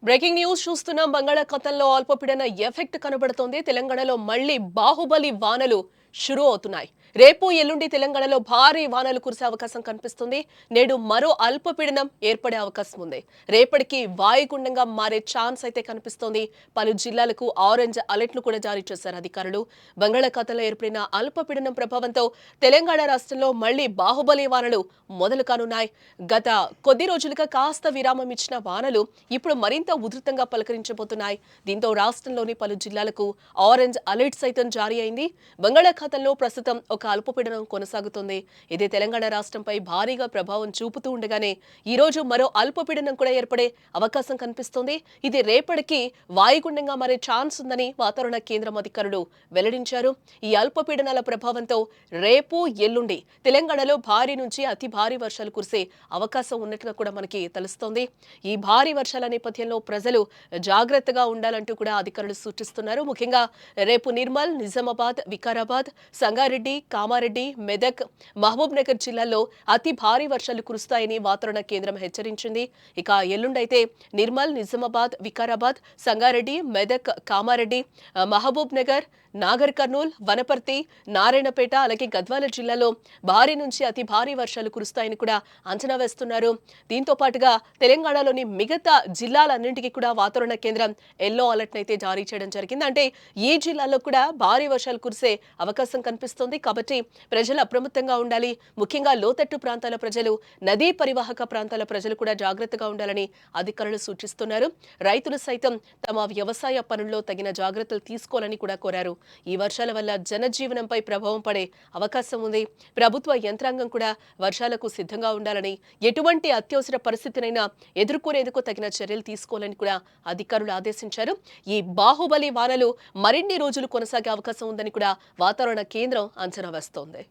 Breaking news చూస్తున్నాం. బంగాళాఖాతంలో అల్పపీడన ఎఫెక్ట్ కనబడుతోంది. తెలంగాణలో మళ్లీ బాహుబలి వానలు షురూ అవుతున్నాయి. రేపు ఎల్లుండి తెలంగాణలో భారీ వానలు కురిసే అవకాశం కనిపిస్తుంది. నేడు మరో అల్పపీడనం ఏర్పడే అవకాశం ఉంది. రేపటికి వాయుగుండంగా మారే ఛాన్స్ అయితే కనిపిస్తోంది. పలు జిల్లాలకు ఆరెంజ్ అలర్ట్లు కూడా జారీ చేశారు అధికారులు. బంగాళాఖాతంలో ఏర్పడిన అల్పపీడనం ప్రభావంతో తెలంగాణ రాష్ట్రంలో మళ్లీ బాహుబలి వానలు మొదలు కానున్నాయి. గత కొద్ది రోజులుగా కాస్త విరామం ఇచ్చిన వానలు ఇప్పుడు మరింత ఉధృతంగా పలకరించబోతున్నాయి. దీంతో రాష్ట్రంలోని పలు జిల్లాలకు ఆరెంజ్ అలర్ట్ సైతం జారీ అయింది. బంగాళాఖాతంలో ప్రస్తుతం ఒక అల్పపీడనం కొనసాగుతోంది. ఇది తెలంగాణ రాష్ట్రంపై భారీగా ప్రభావం చూపుతూ ఉండగానే ఈ రోజు మరో అల్పపీడనం కూడా ఏర్పడే అవకాశం కనిపిస్తోంది. ఇది రేపటికి వాయుగుండంగా మారే ఛాన్స్ ఉందని వాతావరణ కేంద్రం అధికారులు వెల్లడించారు. ఈ అల్పపీడనాల ప్రభావంతో రేపు ఎల్లుండి తెలంగాణలో భారీ నుంచి అతి భారీ వర్షాలు కురిసే అవకాశం ఉన్నట్టుగా కూడా మనకి తెలుస్తోంది. ఈ భారీ వర్షాల నేపథ్యంలో ప్రజలు జాగ్రత్తగా ఉండాలంటూ కూడా అధికారులు సూచిస్తున్నారు. ముఖ్యంగా రేపు నిర్మల్, నిజామాబాద్, వికారాబాద్, సంగారెడ్డి, కామారెడ్డి, మెదక్, మహబూబ్ నగర్ జిల్లాల్లో అతి భారీ వర్షాలు కురుస్తాయని వాతావరణ కేంద్రం హెచ్చరించింది. ఇక ఎల్లుండైతే నిర్మల్, నిజామాబాద్, వికారాబాద్, సంగారెడ్డి, మెదక్, కామారెడ్డి, మహబూబ్ నగర్, నాగర్ కర్నూల్, వనపర్తి, నారాయణపేట అలాగే గద్వాల జిల్లాలో భారీ నుంచి అతి భారీ వర్షాలు కురుస్తాయని కూడా అంచనా వేస్తున్నారు. దీంతో పాటుగా తెలంగాణలోని మిగతా జిల్లాలన్నింటికీ కూడా వాతావరణ కేంద్రం ఎల్లో అలర్ట్ అయితే జారీ చేయడం జరిగింది. అంటే ఈ జిల్లాలో కూడా భారీ వర్షాలు కురిసే అవకాశం కనిపిస్తోంది. కాబట్టి ప్రజలు అప్రమత్తంగా ఉండాలి. ముఖ్యంగా లోతట్టు ప్రాంతాల ప్రజలు, నదీ పరివాహక ప్రాంతాల ప్రజలు కూడా జాగ్రత్తగా ఉండాలని అధికారులు సూచిస్తున్నారు. రైతులు సైతం తమ వ్యవసాయ పనుల్లో తగిన జాగ్రత్తలు తీసుకోవాలని కూడా కోరారు. ఈ వర్షాల వల్ల జనజీవనంపై ప్రభావం పడే అవకాశం ఉంది. ప్రభుత్వ యంత్రాంగం కూడా వర్షాలకు సిద్ధంగా ఉండాలని, ఎటువంటి అత్యవసర పరిస్థితినైనా ఎదుర్కొనేందుకు తగిన చర్యలు తీసుకోవాలని కూడా అధికారులు ఆదేశించారు. ఈ బాహుబలి వానలు మరిన్ని రోజులు కొనసాగే అవకాశం ఉందని కూడా వాతావరణ కేంద్రం అంచనా వేస్తోంది.